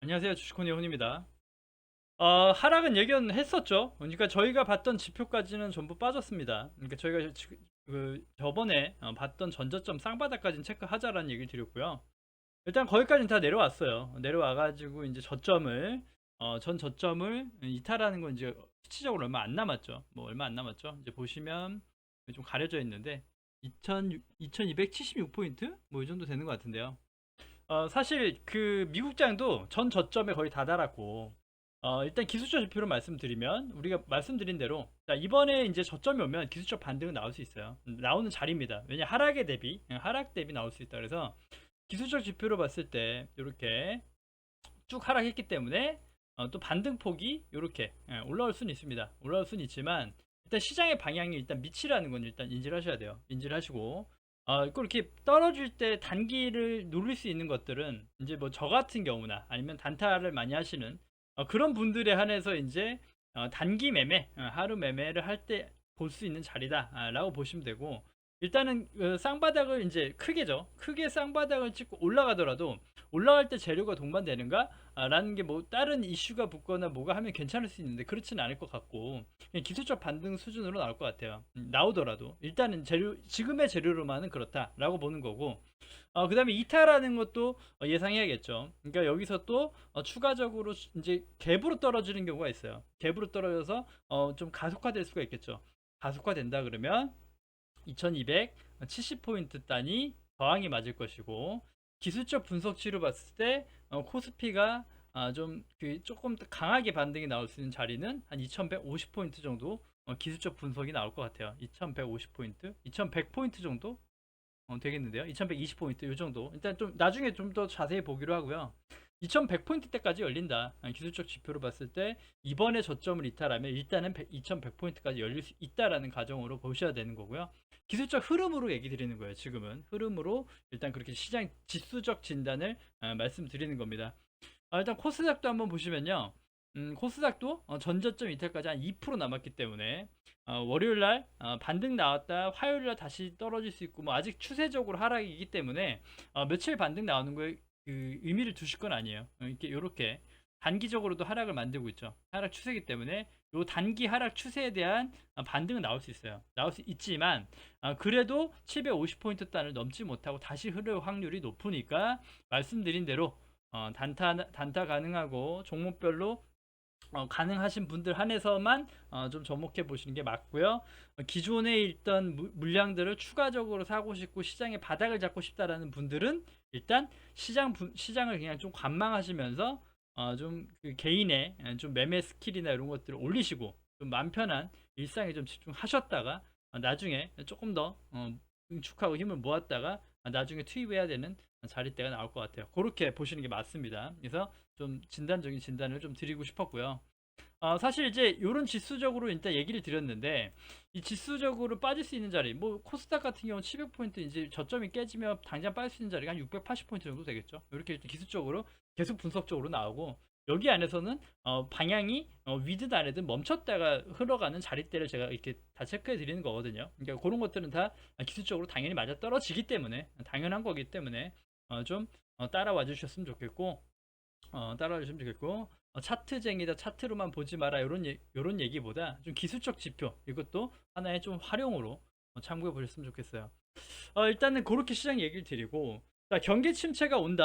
안녕하세요. 주식코니 혼입니다. 하락은 예견했었죠. 그러니까 저희가 봤던 지표까지는 전부 빠졌습니다. 그러니까 저희가 저번에 봤던 전저점 쌍바닥까지는 체크하자라는 얘기를 드렸고요. 일단 거기까지는 다 내려왔어요. 내려와가지고 이제 전 저점을 이탈하는 건 이제 수치적으로 얼마 안 남았죠. 뭐 얼마 안 남았죠. 이제 보시면 좀 가려져 있는데 2276포인트? 뭐 이 정도 되는 것 같은데요. 사실 그 미국장도 전 저점에 거의 다다랐고, 일단 기술적 지표로 말씀드리면 우리가 말씀드린 대로 자, 이번에 이제 저점이 오면 기술적 반등은 나올 수 있어요. 나오는 자리입니다. 왜냐 하락 대비 나올 수 있다. 그래서 기술적 지표로 봤을 때 이렇게 쭉 하락했기 때문에 또 반등폭이 이렇게 올라올 수는 있습니다. 올라올 수는 있지만 일단 시장의 방향이 일단 밑이라는 건 일단 인지를 하셔야 돼요. 인지를 하시고 이렇게 떨어질 때 단기를 누릴 수 있는 것들은 이제 뭐 저 같은 경우나 아니면 단타를 많이 하시는 그런 분들에 한해서 이제 단기 매매, 하루 매매를 할 때 볼 수 있는 자리다라고 보시면 되고, 일단은 쌍바닥을 이제 크게 쌍바닥을 찍고 올라가더라도 올라갈 때 재료가 동반되는가? 라는 게 뭐 다른 이슈가 붙거나 뭐가 하면 괜찮을 수 있는데 그렇지는 않을 것 같고 그냥 기술적 반등 수준으로 나올 것 같아요. 나오더라도 일단은 지금의 재료로만은 그렇다라고 보는 거고, 그 다음에 이타라는 것도 예상해야겠죠. 그러니까 여기서 또 추가적으로 이제 갭으로 떨어지는 경우가 있어요. 갭으로 떨어져서 좀 가속화될 수가 있겠죠. 가속화된다 그러면 2270포인트 단위 저항이 맞을 것이고, 기술적 분석치로 봤을 때 코스피가 조금 더 강하게 반등이 나올 수 있는 자리는 한 2150포인트 정도 기술적 분석이 나올 것 같아요. 2150포인트, 2100포인트 정도 되겠는데요. 2120포인트 이 정도. 일단 좀 나중에 좀 더 자세히 보기로 하고요. 2100포인트 때까지 열린다. 기술적 지표로 봤을 때 이번에 저점을 이탈하면 일단은 2100포인트까지 열릴 수 있다라는 가정으로 보셔야 되는 거고요. 기술적 흐름으로 얘기 드리는 거예요. 지금은 흐름으로 일단 그렇게 시장 지수적 진단을 말씀드리는 겁니다. 일단 코스닥도 한번 보시면요. 코스닥도 전저점 이탈까지 한 2% 남았기 때문에 월요일날 반등 나왔다 화요일날 다시 떨어질 수 있고, 뭐 아직 추세적으로 하락이기 때문에 며칠 반등 나오는 거에 그 의미를 두실 건 아니에요. 이렇게 요렇게 단기적으로도 하락을 만들고 있죠. 하락 추세이기 때문에 요 단기 하락 추세에 대한 반등은 나올 수 있어요. 나올 수 있지만 그래도 750포인트 단을 넘지 못하고 다시 흐를 확률이 높으니까 말씀드린 대로 단타 가능하고 종목별로 가능하신 분들 한해서만 좀 접목해 보시는 게 맞고요. 기존에 있던 물량들을 추가적으로 사고 싶고 시장의 바닥을 잡고 싶다라는 분들은 일단 시장을 그냥 좀 관망하시면서 좀그 개인의 좀 매매 스킬이나 이런 것들을 올리시고 좀 마음 편한 일상에 좀 집중하셨다가 나중에 조금 더 응축하고 힘을 모았다가 나중에 투입해야 되는 자리대가 나올 것 같아요. 그렇게 보시는 게 맞습니다. 그래서 좀 진단적인 진단을 좀 드리고 싶었고요. 사실 이제 이런 지수적으로 일단 얘기를 드렸는데, 이 지수적으로 빠질 수 있는 자리, 뭐 코스닥 같은 경우 700포인트 이제 저점이 깨지면 당장 빠질 수 있는 자리가 한 680포인트 정도 되겠죠. 이렇게 일단 기술적으로 계속 분석적으로 나오고, 여기 안에서는 방향이 위든 아래든 멈췄다가 흘러가는 자리대를 제가 이렇게 다 체크해 드리는 거거든요. 그러니까 그런 것들은 다 기술적으로 당연히 맞아 떨어지기 때문에 당연한 거기 때문에 좀 따라와 주셨으면 좋겠고, 따라와 주시면 좋겠고, 차트쟁이다 차트로만 보지 마라 요런 얘기보다 좀 기술적 지표 이것도 하나의 좀 활용으로 참고해 보셨으면 좋겠어요. 일단은 그렇게 시장 얘기를 드리고, 자, 경기 침체가 올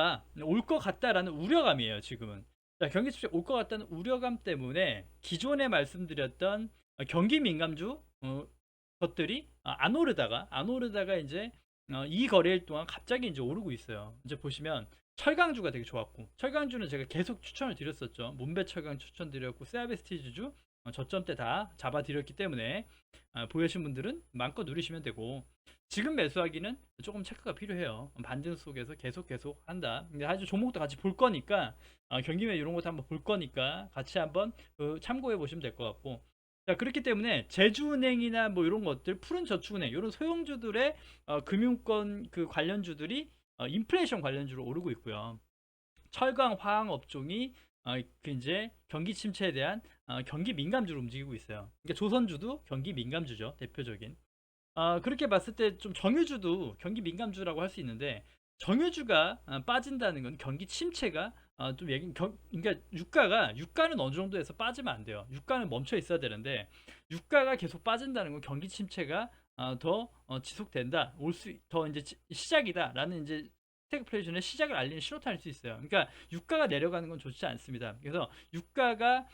것 같다라는 우려감이에요 지금은. 자, 경기 침체 올 것 같다는 우려감 때문에 기존에 말씀드렸던 경기 민감주 것들이 안 오르다가 이제 이 거래일 동안 갑자기 이제 오르고 있어요. 이제 보시면 철강주가 되게 좋았고, 철강주는 제가 계속 추천을 드렸었죠. 문배 철강 추천드렸고, 세아베스티즈주 저점 때 다 잡아드렸기 때문에 보유하신 분들은 마음껏 누리시면 되고, 지금 매수하기는 조금 체크가 필요해요. 반등 속에서 계속 한다. 근데 아주 종목도 같이 볼 거니까 경기매 이런 것도 한번 볼 거니까 같이 한번 참고해 보시면 될 것 같고, 자, 그렇기 때문에 제주은행이나 뭐 이런 것들, 푸른저축은행 이런 소형주들의 금융권 그 관련주들이 인플레이션 관련주로 오르고 있고요. 철강 화학 업종이 그 이제 경기 침체에 대한 경기 민감주로 움직이고 있어요. 그러니까 조선주도 경기 민감주죠, 대표적인. 그렇게 봤을 때 좀 정유주도 경기 민감주라고 할 수 있는데, 정유주가 빠진다는 건 경기 침체가 좀 그러니까 유가는 어느 정도에서 빠지면 안 돼요. 유가는 멈춰 있어야 되는데 유가가 계속 빠진다는 건 경기 침체가 더 지속된다. 더 이제 시작이다라는 이제 스태그플레이션의 시작을 알리는 신호탄일 수 있어요. 그러니까 유가가 내려가는 건 좋지 않습니다. 그래서 유가가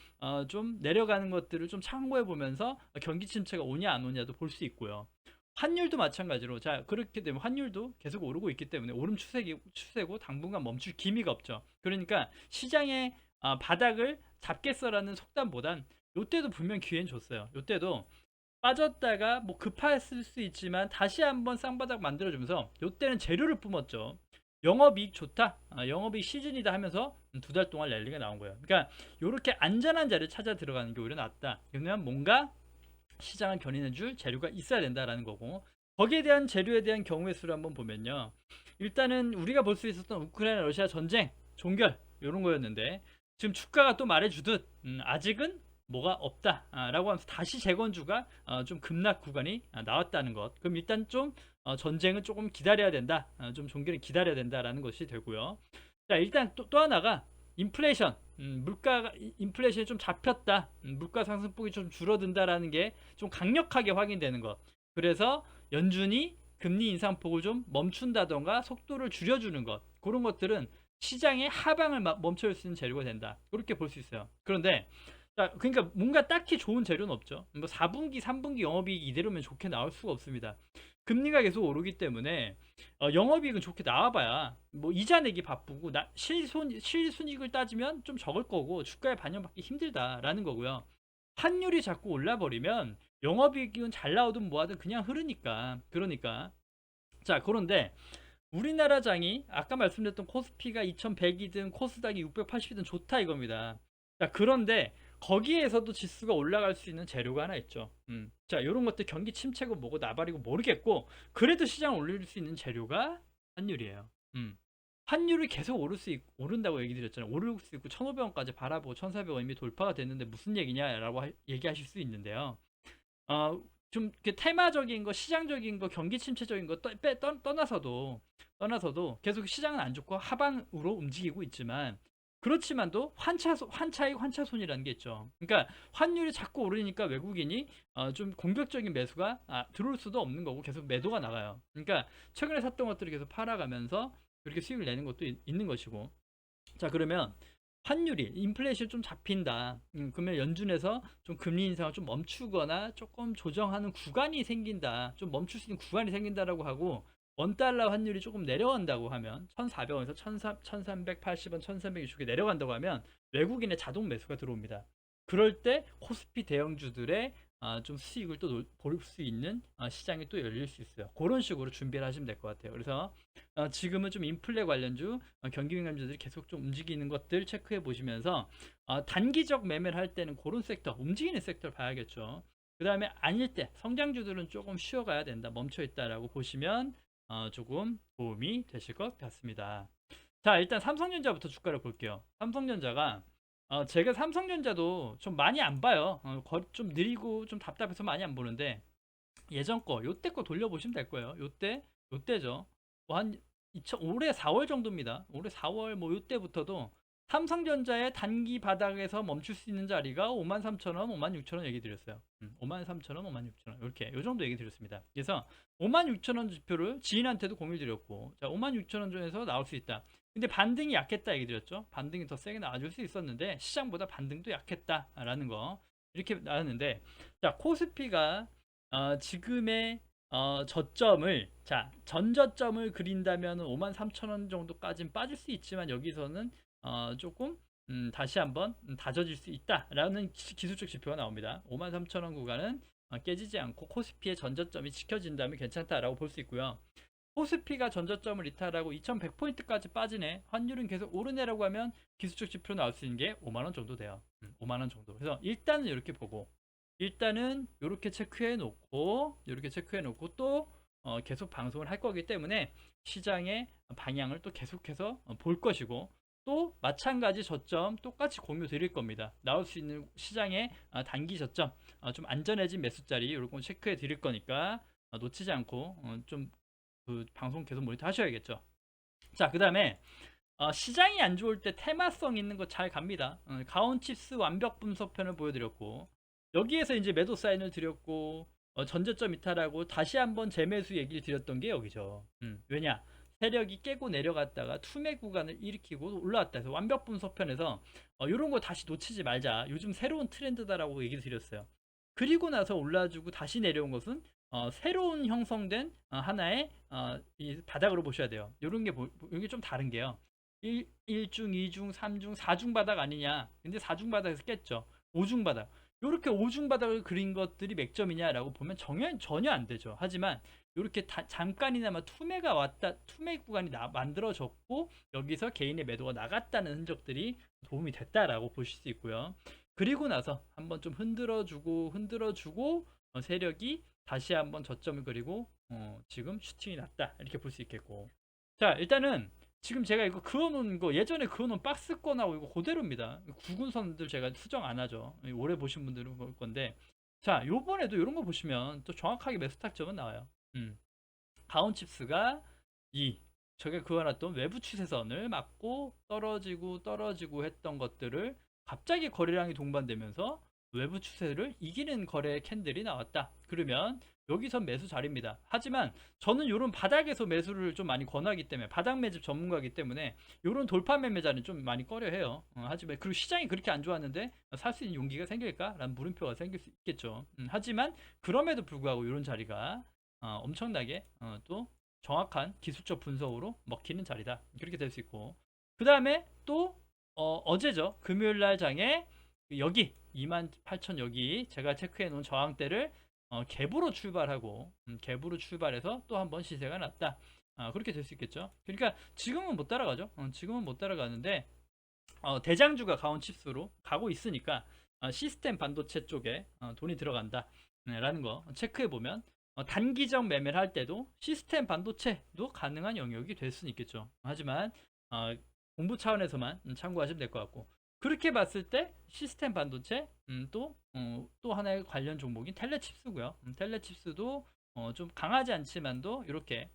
좀 내려가는 것들을 좀 참고해 보면서 경기 침체가 오냐 안 오냐도 볼 수 있고요. 환율도 마찬가지로 자 그렇게 되면 환율도 계속 오르고 있기 때문에 오름 추세고 당분간 멈출 기미가 없죠. 그러니까 시장의 바닥을 잡겠어라는 속담보단 요때도 분명 기회는 줬어요. 요때도 빠졌다가 뭐 급했을 수 있지만 다시 한번 쌍바닥 만들어주면서 요때는 재료를 뿜었죠. 영업이익 좋다, 영업이익 시즌이다 하면서 2달 동안 랠리가 나온 거예요. 그러니까 요렇게 안전한 자리를 찾아 들어가는 게 오히려 낫다. 그러면 뭔가 시장을 견인해줄 재료가 있어야 된다라는 거고, 거기에 대한 재료에 대한 경우의 수를 한번 보면요, 일단은 우리가 볼 수 있었던 우크라이나 러시아 전쟁 종결 이런 거였는데 지금 주가가 또 말해주듯 아직은 뭐가 없다 라고 하면서 다시 재건주가 좀 급락 구간이 나왔다는 것. 그럼 일단 좀 전쟁은 조금 기다려야 된다, 좀 종결을 기다려야 된다라는 것이 되고요. 자, 일단 또 하나가 인플레이션, 물가가 인플레이션이 좀 잡혔다, 물가 상승폭이 좀 줄어든다라는 게 좀 강력하게 확인되는 것. 그래서 연준이 금리 인상폭을 좀 멈춘다던가 속도를 줄여주는 것, 그런 것들은 시장의 하방을 멈춰줄 수 있는 재료가 된다, 그렇게 볼 수 있어요. 그런데 자, 그러니까 뭔가 딱히 좋은 재료는 없죠. 뭐 4분기 3분기 영업이익이 이대로면 좋게 나올 수가 없습니다. 금리가 계속 오르기 때문에 영업이익은 좋게 나와봐야 뭐 이자 내기 바쁘고 실손익을 따지면 좀 적을 거고 주가에 반영받기 힘들다라는 거고요. 환율이 자꾸 올라버리면 영업이익은 잘 나오든 뭐하든 그냥 흐르니까. 그러니까 자, 그런데 우리나라 장이 아까 말씀드렸던 코스피가 2100이든 코스닥이 680이든 좋다 이겁니다. 자, 그런데 거기에서도 지수가 올라갈 수 있는 재료가 하나 있죠. 자, 이런 것들 경기 침체고 뭐고 나발이고 모르겠고 그래도 시장을 올릴 수 있는 재료가 환율이에요. 환율이 계속 오른다고 얘기 드렸잖아요. 오를 수 있고 1,500원까지 바라보고 1,400원 이미 돌파가 됐는데 무슨 얘기냐라고 얘기하실 수 있는데요. 좀 테마적인 거, 시장적인 거, 경기 침체적인 거 떠나서도 계속 시장은 안 좋고 하방으로 움직이고 있지만, 그렇지만도 환차익 환차손이라는 게 있죠. 그러니까 환율이 자꾸 오르니까 외국인이 좀 공격적인 매수가 들어올 수도 없는 거고 계속 매도가 나가요. 그러니까 최근에 샀던 것들을 계속 팔아가면서 그렇게 수익을 내는 것도 있는 것이고. 자, 그러면 환율이 인플레이션 좀 잡힌다. 그러면 연준에서 좀 금리 인상을 좀 멈추거나 조금 조정하는 구간이 생긴다. 좀 멈출 수 있는 구간이 생긴다라고 하고, 원달러 환율이 조금 내려간다고 하면 1,400원에서 1,380원, 1,360원 내려간다고 하면 외국인의 자동 매수가 들어옵니다. 그럴 때 코스피 대형주들의 좀 수익을 또 볼 수 있는 시장이 또 열릴 수 있어요. 그런 식으로 준비를 하시면 될 것 같아요. 그래서 지금은 좀 인플레 관련주, 경기 민감주들이 계속 좀 움직이는 것들 체크해 보시면서 단기적 매매를 할 때는 그런 섹터, 움직이는 섹터를 봐야겠죠. 그 다음에 아닐 때 성장주들은 조금 쉬어가야 된다, 멈춰 있다라고 보시면 조금 도움이 되실 것 같습니다. 자, 일단 삼성전자부터 주가를 볼게요. 삼성전자가 제가 삼성전자도 좀 많이 안 봐요. 좀 느리고 좀 답답해서 많이 안 보는데 예전 거, 요때 거 돌려보시면 될 거예요. 요때죠. 뭐한 올해 4월 정도입니다. 올해 4월 뭐 요때부터도 삼성전자의 단기 바닥에서 멈출 수 있는 자리가 53,000원, 56,000원 얘기 드렸어요. 53,000원, 56,000원 이렇게 요 정도 얘기 드렸습니다. 그래서 56,000원 지표를 지인한테도 공유 드렸고, 자, 56,000원 전에서 나올 수 있다. 근데 반등이 약했다 얘기 드렸죠. 반등이 더 세게 나와줄 수 있었는데 시장보다 반등도 약했다라는 거 이렇게 나왔는데, 자, 코스피가 지금의 저점을, 자, 전저점을 그린다면 53,000원 정도까지는 빠질 수 있지만 여기서는 조금 다시 한번 다져질 수 있다라는 기술적 지표가 나옵니다. 53,000원 구간은 깨지지 않고 코스피의 전저점이 지켜진다면 괜찮다라고 볼 수 있고요. 코스피가 전저점을 이탈하고 2100포인트까지 빠지네, 환율은 계속 오르네라고 하면 기술적 지표로 나올 수 있는 게 5만원 정도 돼요. 5만원 정도. 그래서 일단은 이렇게 보고, 일단은 이렇게 체크해 놓고 또 계속 방송을 할 거기 때문에 시장의 방향을 또 계속해서 볼 것이고, 또 마찬가지 저점 똑같이 공유 드릴 겁니다. 나올 수 있는 시장의 단기 저점, 좀 안전해진 매수자리 이런 거 체크해 드릴 거니까 놓치지 않고 좀 그 방송 계속 모니터 하셔야겠죠. 자, 그 다음에 시장이 안 좋을 때 테마성 있는 거 잘 갑니다. 가온칩스 완벽 분석편을 보여드렸고, 여기에서 이제 매도 사인을 드렸고, 전저점 이탈하고 다시 한번 재매수 얘기를 드렸던 게 여기죠. 왜냐? 세력이 깨고 내려갔다가 투매 구간을 일으키고 올라왔다 해서 완벽 분석편에서 이런 거 다시 놓치지 말자. 요즘 새로운 트렌드다라고 얘기를 드렸어요. 그리고 나서 올라주고 다시 내려온 것은 새로운 형성된 하나의 이 바닥으로 보셔야 돼요. 이런 게 이게 좀 다른 게요. 1중, 2중, 3중, 4중 바닥 아니냐. 근데 4중 바닥에서 깼죠. 5중 바닥. 이렇게 5중 바닥을 그린 것들이 맥점이냐라고 보면 전혀 안 되죠. 하지만 이렇게 잠깐이나마 투매가 왔다, 투매 구간이 만들어졌고 여기서 개인의 매도가 나갔다는 흔적들이 도움이 됐다라고 보실 수 있고요. 그리고 나서 한번 좀 흔들어주고 세력이 다시 한번 저점을 그리고 지금 슈팅이 났다 이렇게 볼 수 있겠고. 자, 일단은 지금 제가 이거 그어놓은 거 예전에 그어놓은 박스권하고 이거 그대로입니다. 구근선들 제가 수정 안 하죠. 오래 보신 분들은 볼 건데, 자, 요번에도 이런 거 보시면 또 정확하게 매수 타점은 나와요. 가온칩스가 제가 그어놨던 외부 추세선을 맞고 떨어지고 했던 것들을 갑자기 거래량이 동반되면서 외부 추세를 이기는 거래 캔들이 나왔다. 그러면 여기서 매수 자리입니다. 하지만 저는 이런 바닥에서 매수를 좀 많이 권하기 때문에 바닥 매집 전문가이기 때문에 이런 돌파 매매 자리는 좀 많이 꺼려해요. 하지만 그리고 시장이 그렇게 안 좋았는데 살 수 있는 용기가 생길까라는 물음표가 생길 수 있겠죠. 하지만 그럼에도 불구하고 이런 자리가 엄청나게 또 정확한 기술적 분석으로 먹히는 자리다. 그렇게 될 수 있고, 그 다음에 또 어제죠. 금요일 날 장에 여기 28,000 여기 제가 체크해 놓은 저항대를 갭으로 출발하고 갭으로 출발해서 또 한번 시세가 났다. 그렇게 될 수 있겠죠. 그러니까 지금은 못 따라가죠. 지금은 못 따라가는데 대장주가 가온칩스로 가고 있으니까 시스템 반도체 쪽에 돈이 들어간다 라는 거 체크해 보면 단기적 매매를 할 때도 시스템 반도체도 가능한 영역이 될 수는 있겠죠. 하지만 공부 차원에서만 참고하시면 될 것 같고, 그렇게 봤을 때 시스템 반도체 또 하나의 관련 종목인 텔레칩스고요. 텔레칩스도 좀 강하지 않지만도 이렇게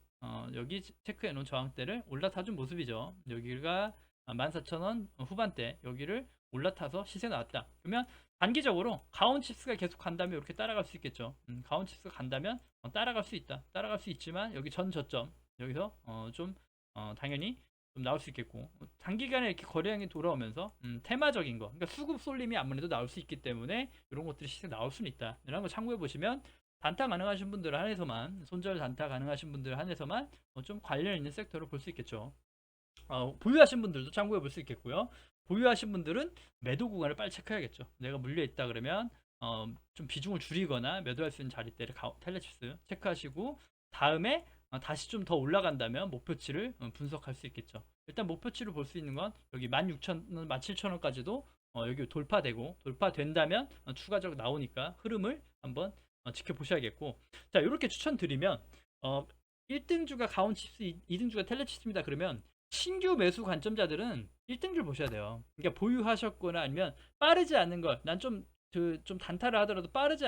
여기 체크해 놓은 저항대를 올라타준 모습이죠. 여기가 14,000원 후반대 여기를 올라타서 시세 나왔다. 그러면 단기적으로 가온칩스가 계속 간다면 이렇게 따라갈 수 있겠죠. 가온칩스가 간다면 따라갈 수 있다. 따라갈 수 있지만 여기 전 저점 여기서 좀 당연히 좀 나올 수 있겠고, 단기간에 이렇게 거래량이 돌아오면서 테마적인 거, 그러니까 수급 쏠림이 아무래도 나올 수 있기 때문에 이런 것들이 시세 나올 수는 있다. 이런 거 참고해 보시면 단타 가능하신 분들 한해서만 손절 단타 가능하신 분들 한해서만 좀 관련 있는 섹터로 볼 수 있겠죠. 보유하신 분들도 참고해 볼 수 있겠고요. 보유하신 분들은 매도 구간을 빨리 체크해야겠죠. 내가 물려 있다 그러면 좀 비중을 줄이거나 매도할 수 있는 자리대를 텔레칩스 체크하시고, 다음에 다시 좀 더 올라간다면 목표치를 분석할 수 있겠죠. 일단 목표치를 볼 수 있는 건 여기 16,000원, 17,000원까지도 여기 돌파된다면 추가적으로 나오니까 흐름을 한번 지켜보셔야겠고, 자, 이렇게 추천드리면 1등주가 가온칩스, 2등주가 텔레칩스입니다. 그러면 신규 매수 관점자들은 1등주를 보셔야 돼요. 그러니까 보유하셨거나 아니면 빠르지 않은 걸, 난 좀 단타를 하더라도 빠르지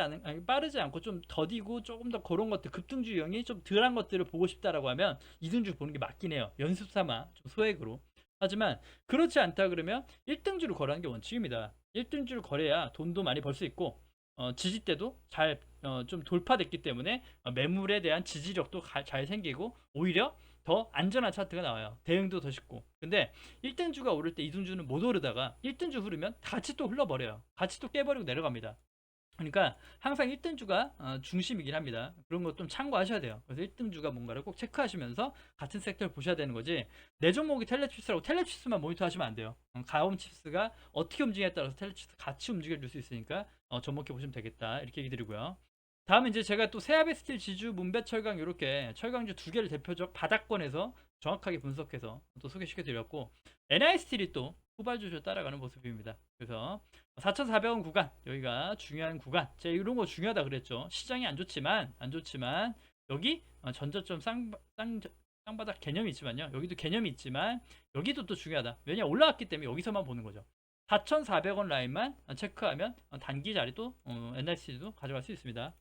않고 좀 더디고 조금 더 그런 것들, 급등주 유형이 좀 덜한 것들을 보고 싶다라고 하면 2등주 보는 게 맞긴 해요. 연습 삼아 좀 소액으로. 하지만 그렇지 않다 그러면 1등주를 거래하는 게 원칙입니다. 1등주를 거래야 돈도 많이 벌 수 있고 지지대도 잘 좀 돌파됐기 때문에 매물에 대한 지지력도 잘 생기고 오히려 더 안전한 차트가 나와요. 대응도 더 쉽고. 근데 1등주가 오를 때 2등주는 못 오르다가 1등주 흐르면 같이 또 흘러버려요. 같이 또 깨버리고 내려갑니다. 그러니까 항상 1등주가 중심이긴 합니다. 그런 거 좀 참고하셔야 돼요. 그래서 1등주가 뭔가를 꼭 체크하시면서 같은 섹터를 보셔야 되는 거지, 내 종목이 텔레칩스라고 텔레칩스만 모니터 하시면 안 돼요. 가온칩스가 어떻게 움직이냐에 따라서 텔레칩스 같이 움직여줄 수 있으니까 접목해 보시면 되겠다 이렇게 얘기 드리고요. 다음에 이제 제가 또 세아베 스틸, 지주, 문배, 철강 이렇게 철강주 두 개를 대표적 바닥권에서 정확하게 분석해서 또 소개시켜 드렸고, NI 스틸이 또 후발주를 따라가는 모습입니다. 그래서 4,400원 구간 여기가 중요한 구간. 제가 이런 거 중요하다 그랬죠. 시장이 안 좋지만 여기 전저점 쌍바닥 개념이 있지만요. 여기도 개념이 있지만 여기도 또 중요하다. 왜냐 올라왔기 때문에 여기서만 보는 거죠. 4,400원 라인만 체크하면 단기 자리도 NIC도 가져갈 수 있습니다.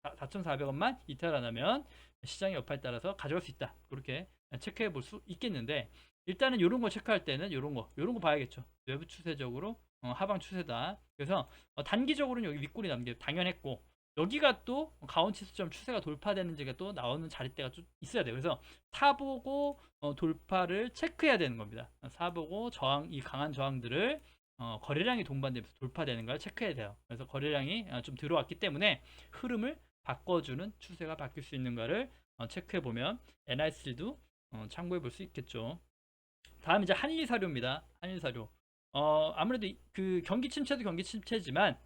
4,400원만 이탈 안 하면 시장의 여파에 따라서 가져갈 수 있다. 그렇게 체크해 볼 수 있겠는데, 일단은 이런 거 체크할 때는 이런 거 봐야겠죠. 외부 추세적으로 하방 추세다. 그래서 단기적으로는 여기 윗골이 남는 게 당연했고, 여기가 또 가온치수점 추세가 돌파되는지가 또 나오는 자리대가 좀 있어야 돼요. 그래서 사보고 돌파를 체크해야 되는 겁니다. 사보고 이 강한 저항들을 거래량이 동반되면서 돌파되는 걸 체크해야 돼요. 그래서 거래량이 좀 들어왔기 때문에 흐름을 바꿔주는 추세가 바뀔 수 있는가를 체크해 보면 NIC도 참고해 볼 수 있겠죠. 다음 이제 한일 사료입니다. 한일 사료. 아무래도 그 경기 침체도 경기 침체지만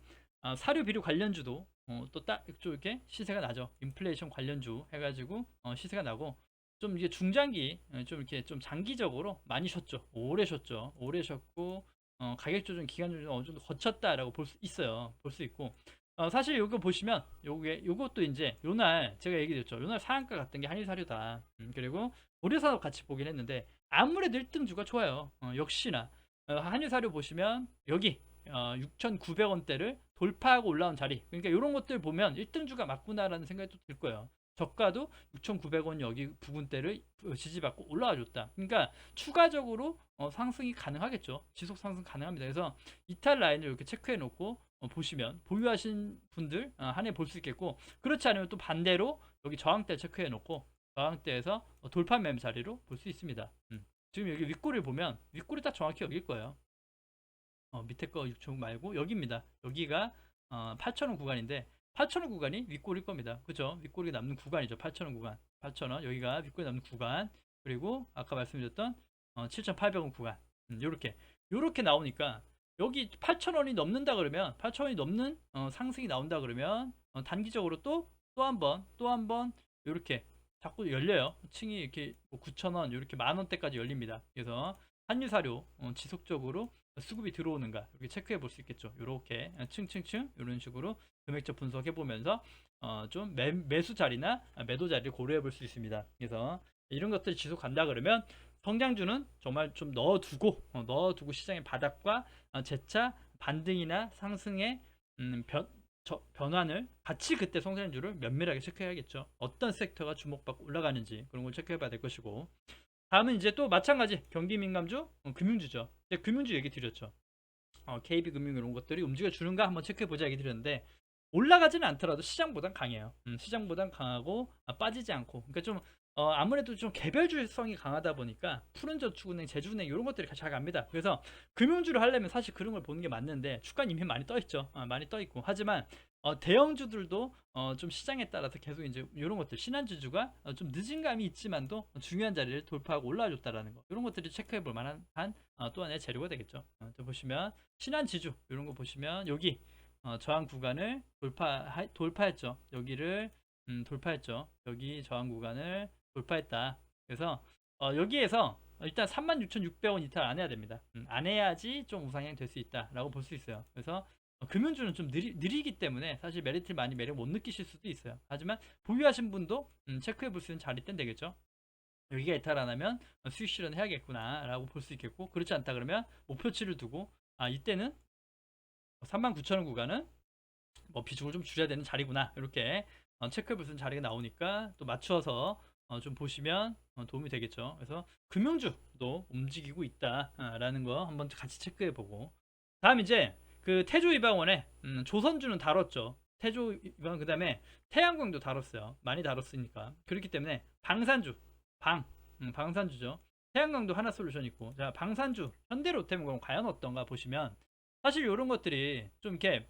사료 비료 관련주도 또 이렇게 시세가 나죠. 인플레이션 관련주 해가지고 시세가 나고, 좀 이게 중장기 좀 이렇게 좀 장기적으로 많이 쉬었죠. 오래 쉬었죠. 오래 쉬었고 가격 조정 기간 좀 어느 정도 거쳤다라고 볼 수 있어요. 볼 수 있고, 사실 이거 보시면 요것도 이제 요날 제가 얘기드렸죠. 요날 상한가 갔던 게 한일사료다. 그리고 고려산업 같이 보긴 했는데 아무래도 1등주가 좋아요. 역시나 한일사료 보시면 여기 6,900원대를 돌파하고 올라온 자리, 그러니까 이런 것들 보면 1등주가 맞구나라는 생각이 들 거예요. 저가도 6,900원 여기 부근대를 지지받고 올라와 줬다. 그러니까 추가적으로 상승이 가능하겠죠. 지속 상승 가능합니다. 그래서 이탈 라인을 이렇게 체크해 놓고 보시면 보유하신 분들 한해 볼 수 있겠고, 그렇지 않으면 또 반대로 여기 저항대 체크해 놓고 저항대에서 돌파 매매 자리로 볼 수 있습니다. 지금 여기 윗골을 보면 윗골이 딱 정확히 여기일 거예요. 밑에 거 6천 말고 여기입니다. 여기가 8,000원 구간인데 8,000원 구간이 윗골일 겁니다. 그죠? 윗골이 남는 구간이죠. 8,000원 구간. 8,000원 여기가 윗골이 남는 구간. 그리고 아까 말씀드렸던 7,800원 구간. 요렇게 나오니까 여기 8,000원이 넘는다 그러면 8,000원이 넘는 상승이 나온다 그러면 단기적으로 또 한 번 요렇게 자꾸 열려요. 층이 이렇게 9,000원 이렇게 만원대까지 열립니다. 그래서 한유사료 지속적으로 수급이 들어오는가 이렇게 체크해 볼 수 있겠죠. 이렇게 층층층 이런 식으로 금액적 분석해 보면서 좀 매수 자리나 매도 자리를 고려해 볼 수 있습니다. 그래서 이런 것들이 지속 간다 그러면 성장주는 정말 좀 넣어두고 시장의 바닥과 재차 반등이나 상승의 변환을 같이 그때 성장주를 면밀하게 체크해야겠죠. 어떤 섹터가 주목받고 올라가는지 그런 걸 체크해 봐야 될 것이고, 다음은 이제 또 마찬가지 경기 민감주 금융주죠. 금융주 얘기 드렸죠. KB금융 이런 것들이 움직여 주는가 한번 체크해 보자 얘기 드렸는데, 올라가지는 않더라도 시장보단 강해요. 시장보단 강하고 빠지지 않고. 그러니까 좀 아무래도 좀 개별주성이 강하다 보니까 푸른저축은행, 제주은행 이런 것들이 잘 갑니다. 그래서 금융주를 하려면 사실 그런 걸 보는 게 맞는데 주가는 이미 많이 떠 있죠. 많이 떠 있고. 하지만 대형주들도 좀 시장에 따라서 계속 이제 이런 것들 신한주주가 좀 늦은 감이 있지만도 중요한 자리를 돌파하고 올라와줬다라는 거, 이런 것들이 체크해 볼 만한 또 하나의 재료가 되겠죠. 보시면 신한지주 이런 거 보시면 여기 저항 구간을 돌파했죠. 여기를 돌파했죠. 여기 저항 구간을 돌파했다. 그래서 여기에서 일단 36,600원 이탈 안 해야 됩니다. 안 해야지 좀 우상향 될 수 있다라고 볼 수 있어요. 그래서 금융주는 좀 느리기 때문에 사실 메리트를 많이 매력 못 느끼실 수도 있어요. 하지만 보유하신 분도 체크해 볼 수 있는 자리대는 되겠죠. 여기가 이탈 안 하면 수익 실현 해야겠구나 라고 볼 수 있겠고, 그렇지 않다 그러면 목표치를 두고 이때는 39,000원 구간은 비중을 좀 줄여야 되는 자리구나 이렇게 체크해 볼 수 있는 자리가 나오니까 또 맞춰서 좀 보시면 도움이 되겠죠. 그래서 금융주도 움직이고 있다라는 거 한번 같이 체크해 보고, 다음 이제 그 태조이방원의 조선주는 다뤘죠. 태조이방원, 그 다음에 태양광도 다뤘어요. 많이 다뤘으니까. 그렇기 때문에 방산주 방산주죠. 태양광도 하나솔루션 있고, 자 방산주 현대로템은 과연 어떤가 보시면 사실 이런 것들이 좀 이렇게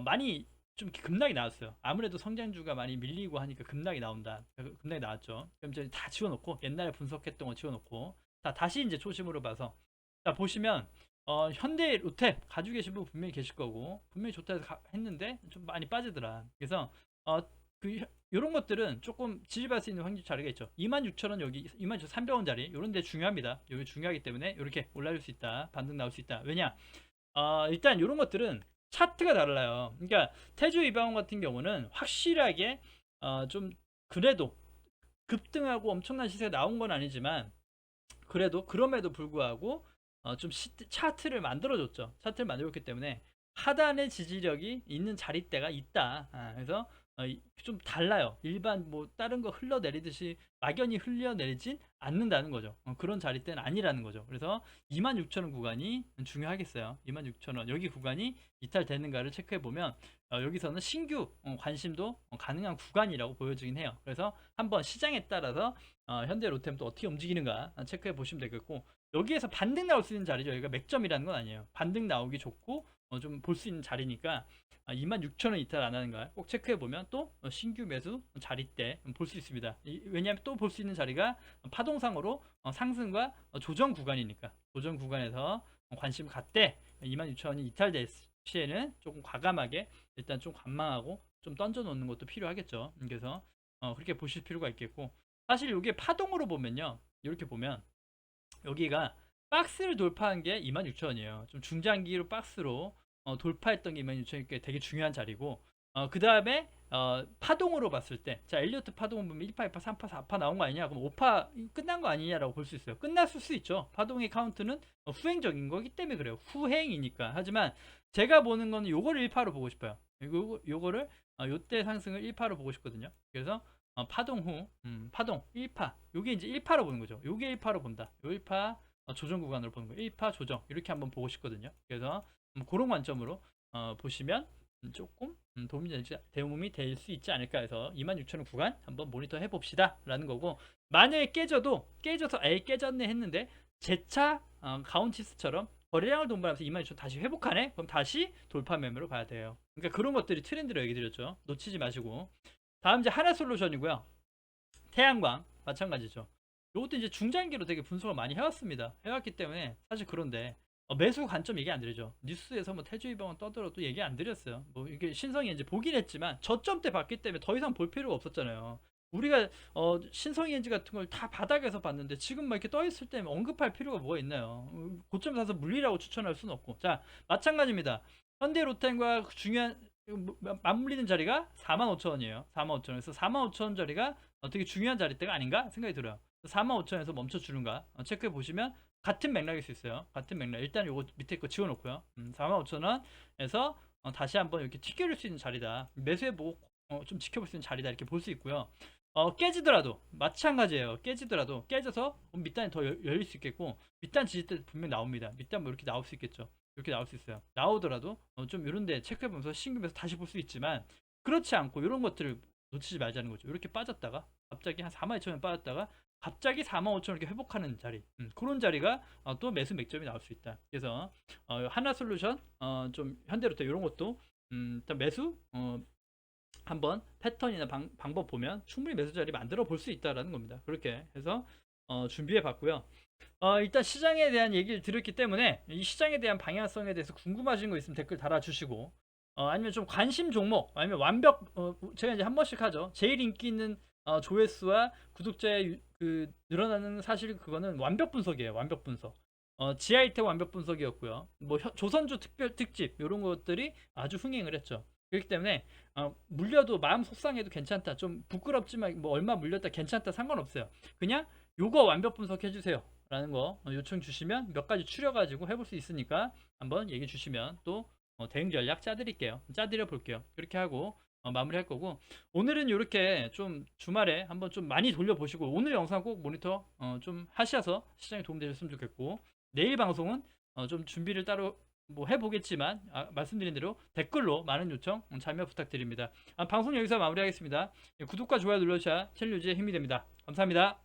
많이 좀 이렇게 급락이 나왔어요. 아무래도 성장주가 많이 밀리고 하니까 급락이 나온다. 급락이 나왔죠. 그럼 이제 다 지워놓고 옛날에 분석했던 거 지워놓고 자 다시 이제 초심으로 봐서 자 보시면 현대 로템 가지고 계신 분 분명히 계실 거고, 분명히 좋다 해서 했는데 좀 많이 빠지더라. 그래서 이런 것들은 조금 지지받을 수 있는 확률 자리가 있죠. 26,000원 여기 26,300원 자리 이런 데 중요합니다. 여기 중요하기 때문에 이렇게 올라올 수 있다. 반등 나올 수 있다. 왜냐? 일단 이런 것들은 차트가 달라요. 그러니까 태조 이방원 같은 경우는 확실하게 좀 그래도 급등하고 엄청난 시세가 나온 건 아니지만 그래도 그럼에도 불구하고 좀 차트를 만들어줬죠. 차트를 만들었기 때문에 하단의 지지력이 있는 자리대가 있다. 그래서 좀 달라요. 일반 뭐 다른 거 흘러내리듯이 막연히 흘려내리진 않는다는 거죠. 그런 자리 때는 아니라는 거죠. 그래서 26,000원 구간이 중요하겠어요. 26,000원 여기 구간이 이탈되는가를 체크해 보면 여기서는 신규 관심도 가능한 구간이라고 보여지긴 해요. 그래서 한번 시장에 따라서 현대 로템도 어떻게 움직이는가 체크해 보시면 되겠고, 여기에서 반등 나올 수 있는 자리죠. 여기가 맥점이라는 건 아니에요. 반등 나오기 좋고 좀 볼 수 있는 자리니까 26,000원 이탈 안 하는가 꼭 체크해 보면 또 신규 매수 자리 때 볼 수 있습니다. 왜냐하면 또 볼 수 있는 자리가 파동상으로 상승과 조정 구간이니까, 조정 구간에서 관심 갖되 26,000원이 이탈될 시에는 조금 과감하게 일단 좀 관망하고 좀 던져 놓는 것도 필요하겠죠. 그래서 그렇게 보실 필요가 있겠고, 사실 이게 파동으로 보면요, 이렇게 보면 여기가 박스를 돌파한 게 26,000원이에요. 좀 중장기로 박스로 돌파했던 게 26,000원이 되게 중요한 자리고, 그 다음에 파동으로 봤을 때, 자 엘리어트 파동을 보면 1파, 2파, 3파, 4파 나온 거 아니냐? 그럼 5파 끝난 거 아니냐라고 볼 수 있어요. 끝났을 수 있죠. 파동의 카운트는 후행적인 거기 때문에 그래요. 후행이니까. 하지만 제가 보는 거는 요거를 1파로 보고 싶어요. 요거를 요때 상승을 1파로 보고 싶거든요. 그래서 파동 후 파동 1파, 요게 이제 1파로 보는 거죠. 요게 1파로 본다. 요 1파 조정 구간으로 보는 거예요. 1파 조정 이렇게 한번 보고 싶거든요. 그래서 그런 관점으로 보시면 조금 도움이 될 수 있지 않을까 해서 26,000원 구간 한번 모니터 해봅시다 라는 거고, 만약에 깨져서 아예 깨졌네 했는데 재차 가온치스처럼 거래량을 동반하면서 26,000원 다시 회복하네? 그럼 다시 돌파 매매로 봐야 돼요. 그러니까 그런 것들이 트렌드로 얘기 드렸죠. 놓치지 마시고. 다음 이제 하나솔루션이고요. 태양광 마찬가지죠. 이것도 이제 중장기로 되게 분석을 많이 해왔습니다. 해왔기 때문에 사실 그런데 매수 관점 얘기 안 드리죠. 뉴스에서 뭐 태주이병원 떠들어도 얘기 안 드렸어요. 뭐 이게 신성이 이제 보긴 했지만 저점 때 봤기 때문에 더 이상 볼 필요가 없었잖아요. 우리가 신성이 엔지 같은 걸 다 바닥에서 봤는데 지금 막 이렇게 떠 있을 때 언급할 필요가 뭐가 있나요? 고점 사서 물리라고 추천할 수는 없고. 자, 마찬가지입니다. 현대 로템과 중요한 맞물리는 자리가 45,000원이에요. 45,000원에서 45,000원 자리가 되게 중요한 자리대가 아닌가 생각이 들어요. 45,000원에서 멈춰주는가 체크해 보시면 같은 맥락일 수 있어요. 같은 맥락. 일단 요거 밑에 거 지워놓고요. 45,000원에서 다시 한번 이렇게 튀겨줄 수 있는 자리다. 매수해보고 좀 지켜볼 수 있는 자리다. 이렇게 볼 수 있고요. 깨지더라도 마찬가지예요. 깨지더라도 깨져서 밑단이 더 열릴 수 있겠고, 밑단 지질 때 분명 나옵니다. 밑단 뭐 이렇게 나올 수 있겠죠. 이렇게 나올 수 있어요. 나오더라도 좀 이런데 체크해보면서 신규에서 다시 볼 수 있지만, 그렇지 않고 이런 것들을 놓치지 말자는 거죠. 이렇게 빠졌다가 갑자기 한 42,000원 빠졌다가 갑자기 45,000원 이렇게 회복하는 자리, 그런 자리가 또 매수 맥점이 나올 수 있다. 그래서 하나솔루션 좀 현대로템 이런 것도 일단 매수 한번 패턴이나 방법 보면 충분히 매수 자리 만들어 볼 수 있다라는 겁니다. 그렇게 해서 준비해 봤고요. 일단 시장에 대한 얘기를 드렸기 때문에 이 시장에 대한 방향성에 대해서 궁금하신 거 있으면 댓글 달아주시고, 아니면 좀 관심 종목, 아니면 완벽, 제가 이제 한 번씩 하죠. 제일 인기 있는 조회수와 구독자의 늘어나는, 사실 그거는 완벽 분석이에요. 완벽 분석. 지하이텍 완벽 분석이었고요. 뭐 조선주 특별 특집 이런 것들이 아주 흥행을 했죠. 그렇기 때문에 물려도 마음 속상해도 괜찮다. 좀 부끄럽지만 뭐 얼마 물렸다 괜찮다, 상관없어요. 그냥 요거 완벽 분석해 주세요 라는 거 요청 주시면 몇 가지 추려가지고 해볼 수 있으니까 한번 얘기 주시면 또 대응 전략 짜드릴게요. 짜드려 볼게요. 그렇게 하고 마무리할 거고, 오늘은 이렇게 좀 주말에 한번 좀 많이 돌려보시고 오늘 영상 꼭 모니터 좀 하셔서 시장에 도움되셨으면 좋겠고, 내일 방송은 좀 준비를 따로 뭐 해보겠지만 말씀드린 대로 댓글로 많은 요청 참여 부탁드립니다. 방송 여기서 마무리하겠습니다. 구독과 좋아요 눌러주셔야 채널 유지에 힘이 됩니다. 감사합니다.